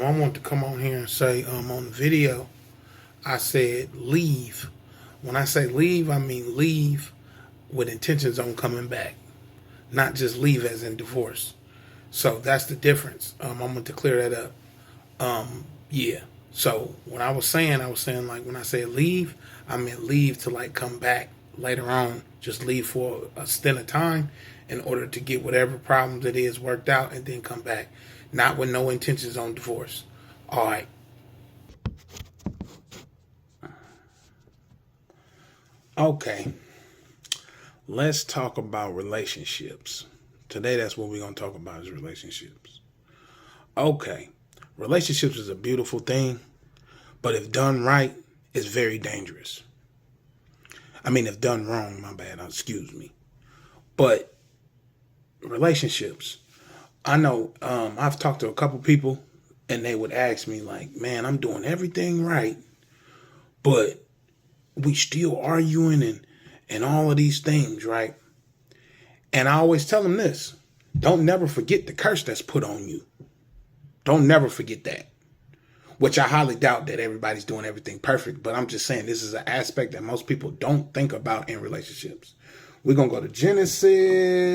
I want to come on here and say on the video, I said leave. When I say leave, I mean leave with intentions on coming back, not just leave as in divorce. So that's the difference. I'm going to clear that up. Yeah. So when I was saying like when I say leave, I meant leave to like come back later on. Just leave for a stint of time in order to get whatever problems it is worked out and then come back. Not with no intentions on divorce. All right. Okay. Let's talk about relationships. Today, that's what we're going to talk about is relationships. Okay. Relationships is a beautiful thing, but if done right, it's very dangerous. I mean, if done wrong, my bad, excuse me. But relationships, I know I've talked to a couple people and they would ask me like, man, I'm doing everything right, but we still arguing and all of these things, right? And I always tell them this, don't never forget the curse that's put on you. Don't never forget that, which I highly doubt that everybody's doing everything perfect. But I'm just saying this is an aspect that most people don't think about in relationships. We're going to go to Genesis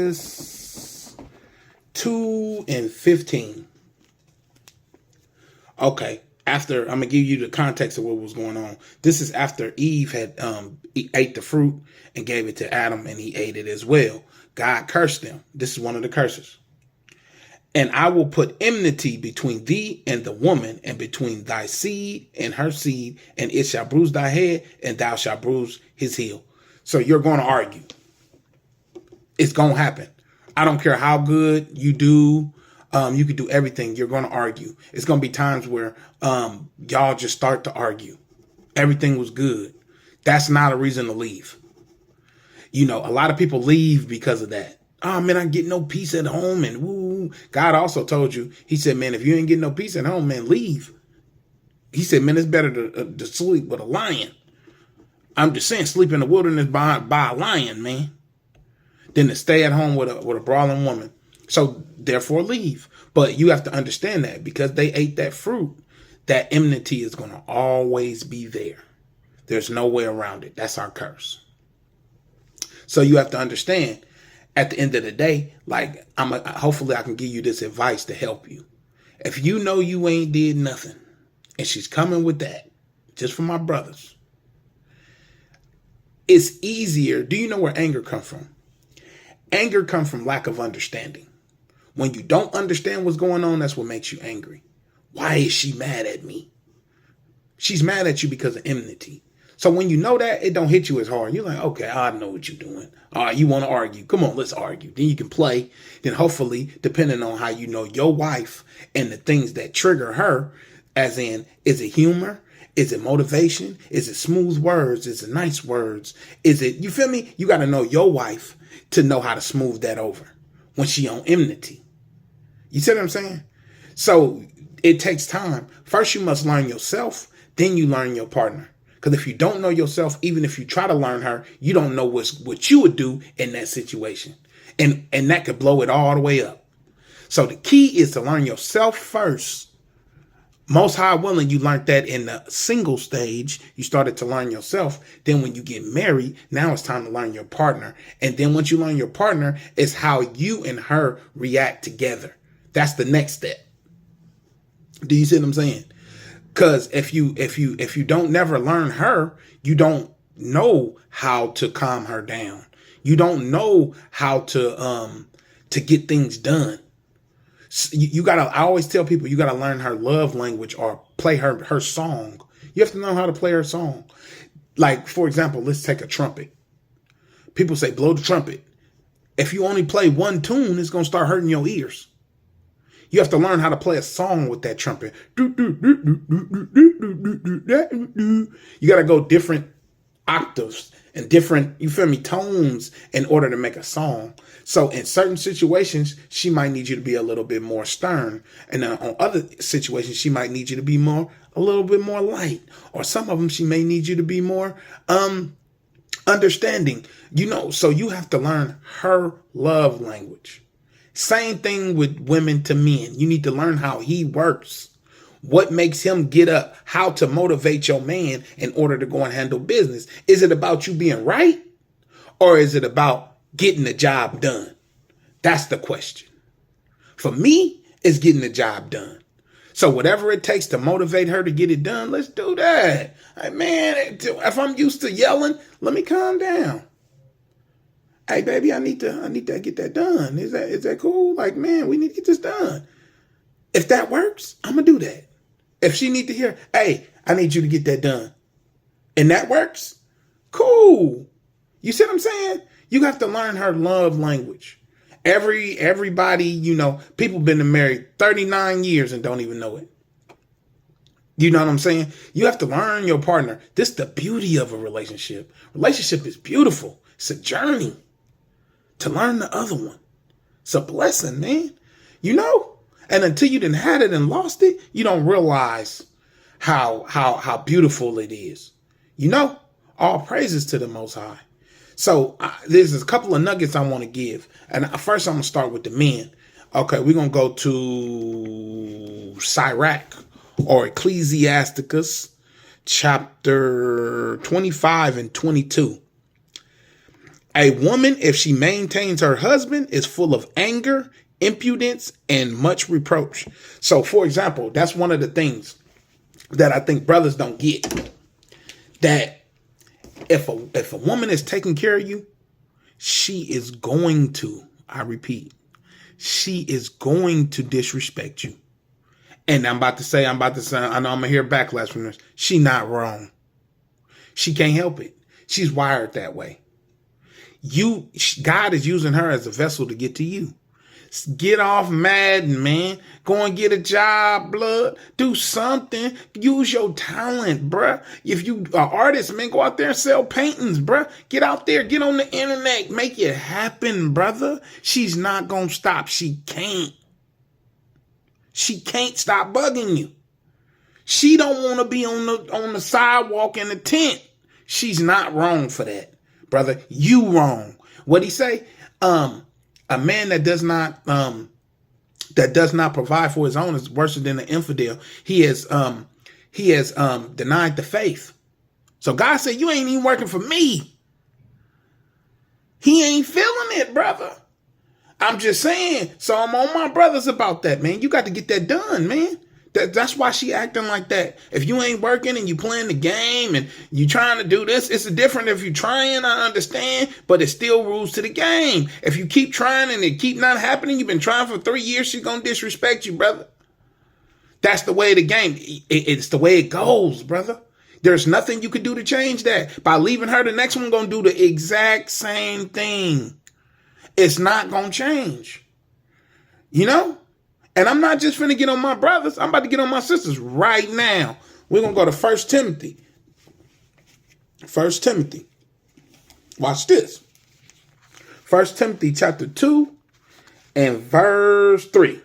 2:15. Okay. After, I'm going to give you the context of what was going on. This is after Eve had ate the fruit and gave it to Adam and he ate it as well. God cursed them. This is one of the curses. And I will put enmity between thee and the woman, and between thy seed and her seed, and it shall bruise thy head, and thou shalt bruise his heel. So you're going to argue. It's going to happen. I don't care how good you do. You could do everything. You're going to argue. It's going to be times where y'all just start to argue. Everything was good. That's not a reason to leave. You know, a lot of people leave because of that. Oh, man, I get no peace at home. And woo. God also told you, he said, man, if you ain't getting no peace at home, man, leave. He said, man, it's better to sleep with a lion. I'm just saying, sleep in the wilderness by a lion, man, than to stay at home with a brawling woman. So therefore leave. But you have to understand that because they ate that fruit, that enmity is going to always be there. There's no way around it. That's our curse. So you have to understand at the end of the day, like hopefully I can give you this advice to help you. If you know you ain't did nothing and she's coming with that, just for my brothers, it's easier. Do you know where anger comes from? Anger comes from lack of understanding. When you don't understand what's going on, that's what makes you angry. Why is she mad at me? She's mad at you because of enmity. So when you know that, it don't hit you as hard. You're like, okay, I know what you're doing. All right, you want to argue. Come on, let's argue. Then you can play. Then hopefully, depending on how you know your wife and the things that trigger her, as in, is it humor? Is it motivation? Is it smooth words? Is it nice words? Is it, you feel me? You got to know your wife to know how to smooth that over when she on enmity. You see what I'm saying? So it takes time. First, you must learn yourself. Then you learn your partner. Because if you don't know yourself, even if you try to learn her, you don't know what you would do in that situation. And that could blow it all the way up. So the key is to learn yourself first. Most high willing, you learned that in the single stage. You started to learn yourself. Then when you get married, now it's time to learn your partner. And then once you learn your partner, it's how you and her react together. That's the next step. Do you see what I'm saying? Because if you don't never learn her, you don't know how to calm her down. You don't know how to get things done. You gotta. I always tell people you gotta learn her love language or play her song. You have to know how to play her song. Like for example, let's take a trumpet. People say blow the trumpet. If you only play one tune, it's gonna start hurting your ears. You have to learn how to play a song with that trumpet. You got to go different octaves and different, you feel me, tones in order to make a song. So in certain situations, she might need you to be a little bit more stern. And then on other situations, she might need you to be a little bit more light. Or some of them, she may need you to be more understanding. You know, so you have to learn her love language. Same thing with women to men. You need to learn how he works. What makes him get up? How to motivate your man in order to go and handle business? Is it about you being right? Or is it about getting the job done? That's the question. For me, it's getting the job done. So whatever it takes to motivate her to get it done, let's do that. Hey, man, if I'm used to yelling, let me calm down. Hey, baby, I need to get that done. Is that cool? Like, man, we need to get this done. If that works, I'm going to do that. If she need to hear, hey, I need you to get that done. And that works, cool. You see what I'm saying? You have to learn her love language. Everybody, people been married 39 years and don't even know it. You know what I'm saying? You have to learn your partner. This is the beauty of a relationship. Relationship is beautiful. It's a journey to learn the other one. It's a blessing, man. And until you done had it and lost it, you don't realize how beautiful it is. All praises to the Most High. So there's a couple of nuggets I want to give. And first I'm going to start with the men. Okay, we're going to go to Sirach or Ecclesiasticus chapter 25 and 22. A woman, if she maintains her husband, is full of anger, impudence, and much reproach. So, for example, that's one of the things that I think brothers don't get. That if a woman is taking care of you, she is going to, I repeat, she is going to disrespect you. And I'm about to say, I know I'm going to hear backlash from this. She not wrong. She can't help it. She's wired that way. God is using her as a vessel to get to you. Get off Madden, man. Go and get a job, blood. Do something. Use your talent, bruh. If you are artist, man, go out there and sell paintings, bruh. Get out there. Get on the internet. Make it happen, brother. She's not going to stop. She can't. She can't stop bugging you. She don't want to be on the sidewalk in the tent. She's not wrong for that, brother. You wrong. What'd he say? A man that does not provide for his own is worse than an infidel. He has denied the faith. So God said, you ain't even working for me. He ain't feeling it, brother. I'm just saying. So I'm on my brothers about that, man. You got to get that done, man. That's why she acting like that. If you ain't working and you playing the game and you trying to do this, it's different if you trying, I understand, but it's still rules to the game. If you keep trying and it keep not happening, you've been trying for 3 years, she's going to disrespect you, brother. That's the way of the game. It's the way it goes, brother. There's nothing you could do to change that. By leaving her, the next one going to do the exact same thing. It's not going to change. And I'm not just finna get on my brothers. I'm about to get on my sisters right now. We're going to go to 1 Timothy. 1 Timothy. Watch this. 1 Timothy chapter 2 and verse 3.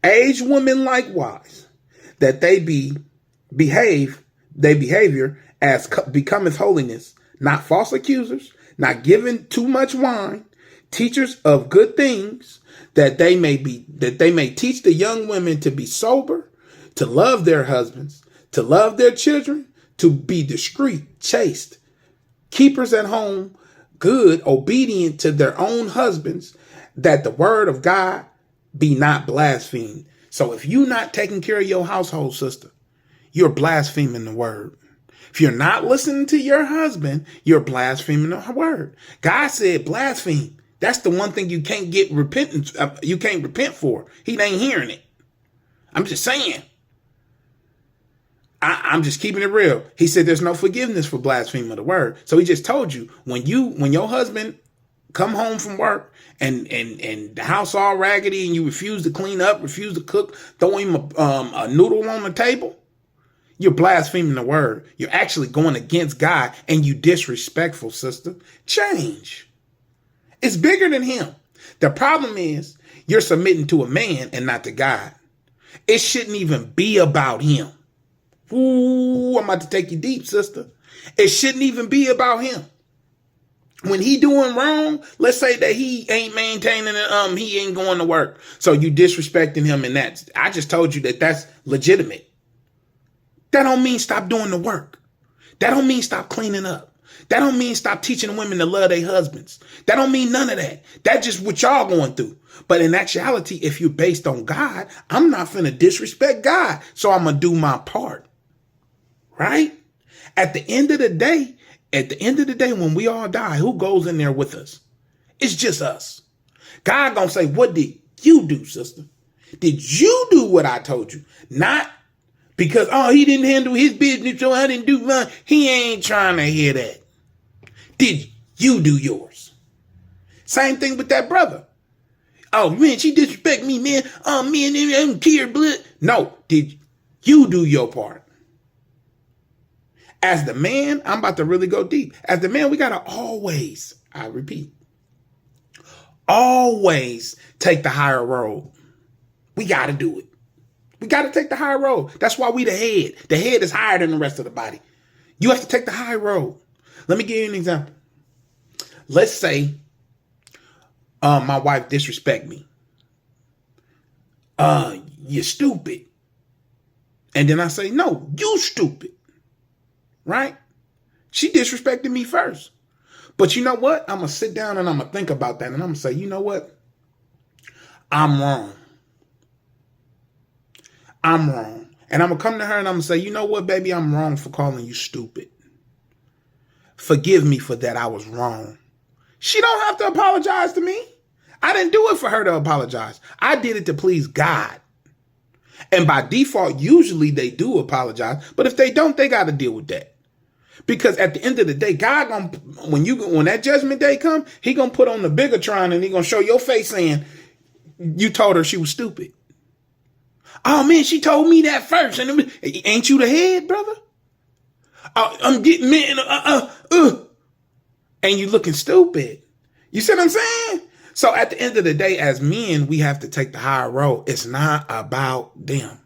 Aged women likewise, that their behavior as becometh holiness, not false accusers, not giving too much wine, teachers of good things, that they may teach the young women to be sober, to love their husbands, to love their children, to be discreet, chaste, keepers at home, good, obedient to their own husbands, that the word of God be not blasphemed. So if you're not taking care of your household, sister, you're blaspheming the word. If you're not listening to your husband, you're blaspheming the word. God said blaspheme. That's the one thing you can't get repentance. You can't repent for. He ain't hearing it. I'm just saying. I'm just keeping it real. He said there's no forgiveness for blasphemy of the word. So he just told you when your husband come home from work and the house all raggedy and you refuse to clean up, refuse to cook, throw him a noodle on the table, you're blaspheming the word. You're actually going against God and you disrespectful, sister. Change. It's bigger than him. The problem is you're submitting to a man and not to God. It shouldn't even be about him. Ooh, I'm about to take you deep, sister. It shouldn't even be about him. When he doing wrong, let's say that he ain't maintaining it, he ain't going to work. So you disrespecting him, and I just told you that that's legitimate. That don't mean stop doing the work. That don't mean stop cleaning up. That don't mean stop teaching the women to love their husbands. That don't mean none of that. That's just what y'all going through. But in actuality, if you're based on God, I'm not finna disrespect God. So I'm gonna do my part. Right? At the end of the day, when we all die, who goes in there with us? It's just us. God gonna say, what did you do, sister? Did you do what I told you? Not because, oh, he didn't handle his business, so I didn't do mine. He ain't trying to hear that. Did you do yours? Same thing with that brother. Oh, man, she disrespect me, man. Oh, man, I don't care, blood. No, did you do your part? As the man, I'm about to really go deep. As the man, we got to always, I repeat, always take the higher road. We got to do it. We got to take the high road. That's why we the head. The head is higher than the rest of the body. You have to take the high road. Let me give you an example. Let's say my wife disrespect me. You're stupid. And then I say, no, you stupid. Right? She disrespected me first. But you know what? I'm going to sit down and I'm going to think about that. And I'm going to say, you know what? I'm wrong. I'm wrong. And I'm going to come to her and I'm going to say, you know what, baby? I'm wrong for calling you stupid. Forgive me for that. I was wrong. She don't have to apologize to me. I didn't do it for her to apologize. I did it to please God. And by default, usually they do apologize. But if they don't, they got to deal with that. Because at the end of the day, God when that judgment day come, he gonna put on the Bigatron and he gonna show your face saying, you told her she was stupid. Oh man, she told me that first. And ain't you the head, brother? I'm getting men, and you looking stupid. You see what I'm saying? So at the end of the day, as men, we have to take the higher road. It's not about them.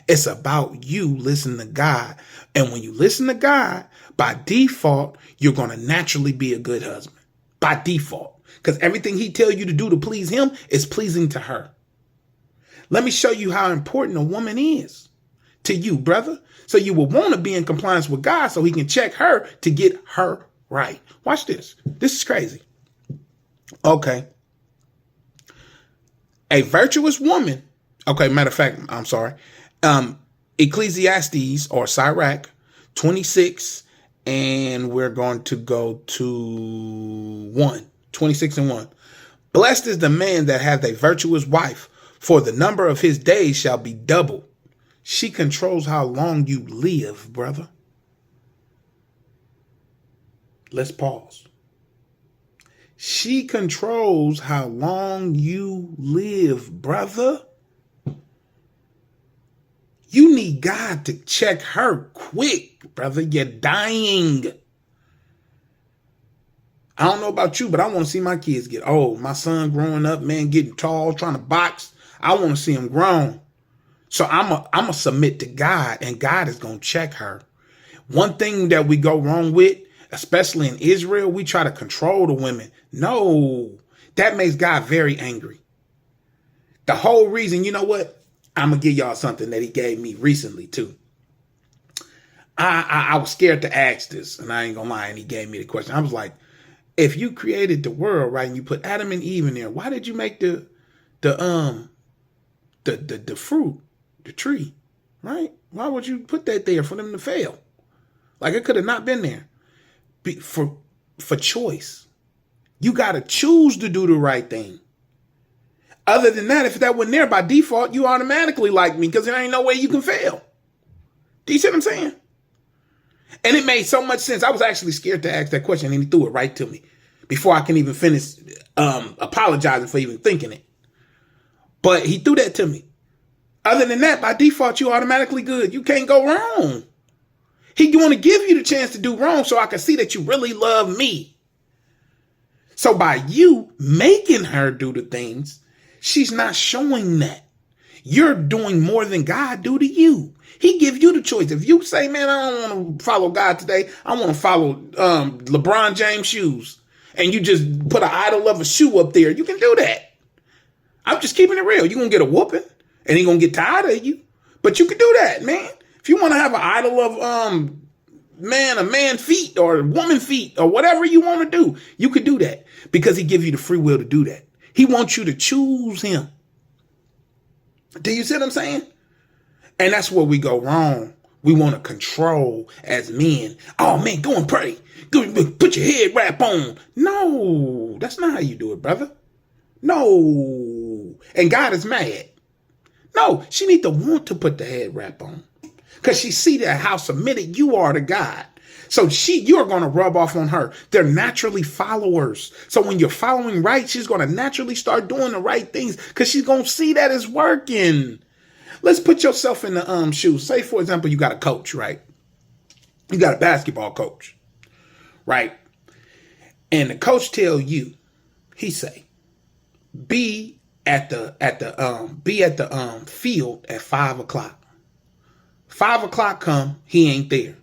It's about you listening to God. And when you listen to God, by default, you're going to naturally be a good husband. By default. Because everything he tells you to do to please him is pleasing to her. Let me show you how important a woman is to you, brother. So you will want to be in compliance with God so he can check her to get her right. Watch this. This is crazy. Okay. A virtuous woman. Okay, matter of fact, I'm sorry. Ecclesiastes or Sirach 26, and we're going to go to 26 and 1. Blessed is the man that hath a virtuous wife, for the number of his days shall be doubled. She controls how long you live, brother. Let's pause. She controls how long you live, brother. You need God to check her quick, brother. You're dying. I don't know about you, but I want to see my kids get old. My son growing up, man, getting tall, trying to box. I want to see him grown. So I'm a submit to God, and God is going to check her. One thing that we go wrong with, especially in Israel, we try to control the women. No, that makes God very angry. The whole reason, you know what? I'm going to give y'all something that he gave me recently, too. I was scared to ask this, and I ain't going to lie, and he gave me the question. I was like, if you created the world, right, and you put Adam and Eve in there, why did you make the fruit, the tree, right? Why would you put that there for them to fail? Like, it could have not been there. For choice. You got to choose to do the right thing. Other than that, if that wasn't there by default, you automatically like me because there ain't no way you can fail. Do you see what I'm saying? And it made so much sense. I was actually scared to ask that question, and he threw it right to me before I can even finish apologizing for even thinking it. But he threw that to me. Other than that, by default, you automatically good. You can't go wrong. He want to give you the chance to do wrong so I can see that you really love me. So by you making her do the things, she's not showing that. You're doing more than God do to you. He give you the choice. If you say, man, I don't want to follow God today. I want to follow LeBron James shoes. And you just put an idol of a shoe up there. You can do that. I'm just keeping it real. You're going to get a whooping and he going to get tired of you. But you can do that, man. If you want to have an idol of a man feet or woman feet or whatever you want to do, you could do that because he gives you the free will to do that. He wants you to choose him. Do you see what I'm saying? And that's where we go wrong. We want to control as men. Oh man, go and pray. Go, put your head wrap on. No, that's not how you do it, brother. No. And God is mad. No, she need to want to put the head wrap on. Because she see that how submitted you are to God. So you're going to rub off on her. They're naturally followers. So when you're following right, she's going to naturally start doing the right things because she's going to see that it's working. Let's put yourself in the shoes. Say, for example, you got a coach, right? You got a basketball coach, right? And the coach tell you, he say, be at the field at 5:00. 5:00 come, he ain't there,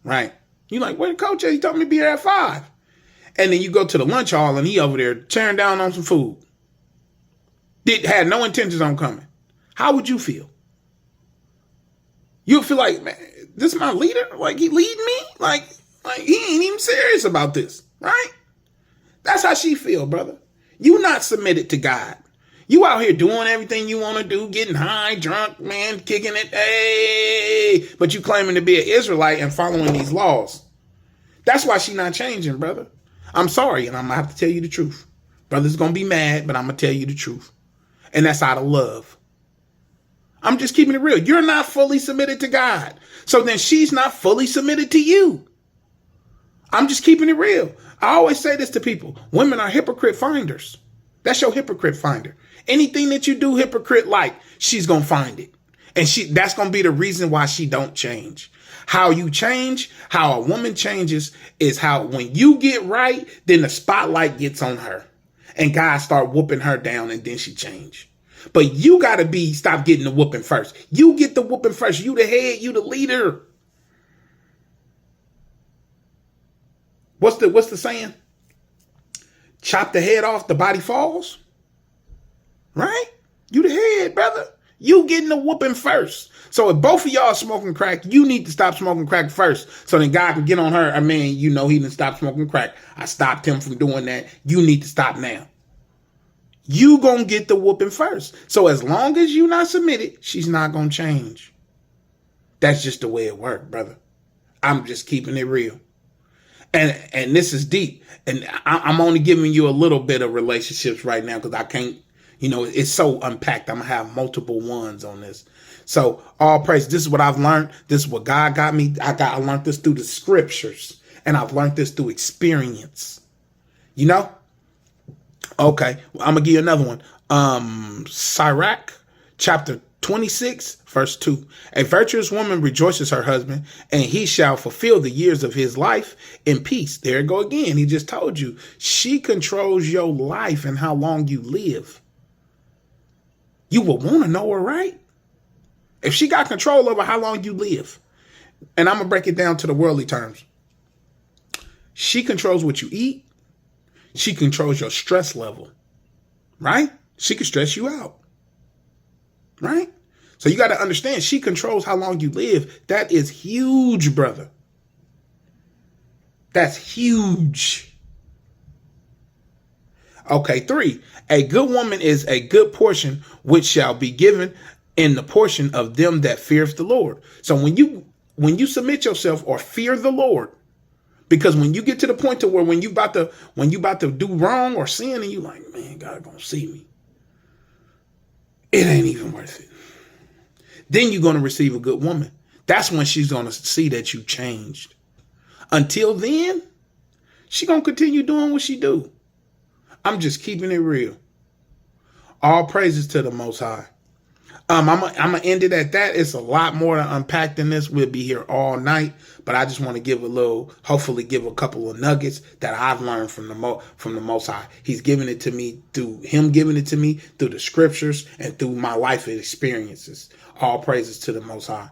right? You like, where the coach at? He told me to be here at 5. And then you go to the lunch hall and he over there tearing down on some food. Had no intentions on coming. How would you feel? You'll feel like, man, this is my leader? Like he lead me? Like he ain't even serious about this, right? That's how she feel, brother. You not submitted to God. You out here doing everything you want to do, getting high, drunk, man, kicking it, hey, but you claiming to be an Israelite and following these laws. That's why she not changing, brother. I'm sorry, and I'm going to have to tell you the truth. Brother's going to be mad, but I'm going to tell you the truth. And that's out of love. I'm just keeping it real. You're not fully submitted to God. So then she's not fully submitted to you. I'm just keeping it real. I always say this to people. Women are hypocrite finders. That's your hypocrite finder. Anything that you do hypocrite like, she's going to find it. And that's going to be the reason why she don't change. How you change, how a woman changes is how when you get right, then the spotlight gets on her. And guys start whooping her down and then she change. But you got to stop getting the whooping first. You get the whooping first. You the head, you the leader. What's the saying? Chop the head off, the body falls. Right? You the head, brother. You getting the whooping first. So if both of y'all are smoking crack, you need to stop smoking crack first. So then God can get on her. I mean, you know he didn't stop smoking crack. I stopped him from doing that. You need to stop now. You gonna get the whooping first. So as long as you not submitted, she's not gonna change. That's just the way it works, brother. I'm just keeping it real. And this is deep. And I'm only giving you a little bit of relationships right now because I can't, it's so unpacked. I'm going to have multiple ones on this. So all praise. This is what I've learned. This is what God got me. I learned this through the scriptures. And I've learned this through experience. Okay. I'm going to give you another one. Sirach chapter 26, verse 2. A virtuous woman rejoices her husband, and he shall fulfill the years of his life in peace. There it go again. He just told you. She controls your life and how long you live. You will want to know her, right? If she got control over how long you live, and I'm going to break it down to the worldly terms. She controls what you eat. She controls your stress level, right? She can stress you out, right? So you got to understand, she controls how long you live. That is huge, brother. That's huge. Okay, 3. A good woman is a good portion, which shall be given in the portion of them that feareth the Lord. So when you submit yourself or fear the Lord, because when you get to the point to where when you about to do wrong or sin and you like, man, God gonna see me, it ain't even worth it. Then you're going to receive a good woman. That's when she's going to see that you changed. Until then, she's going to continue doing what she do. I'm just keeping it real. All praises to the Most High. I'm gonna end it at that. It's a lot more to unpack than this. We'll be here all night, but I just want to hopefully give a couple of nuggets that I've learned from the Most High. He's giving it to me through the scriptures and through my life experiences. All praises to the Most High.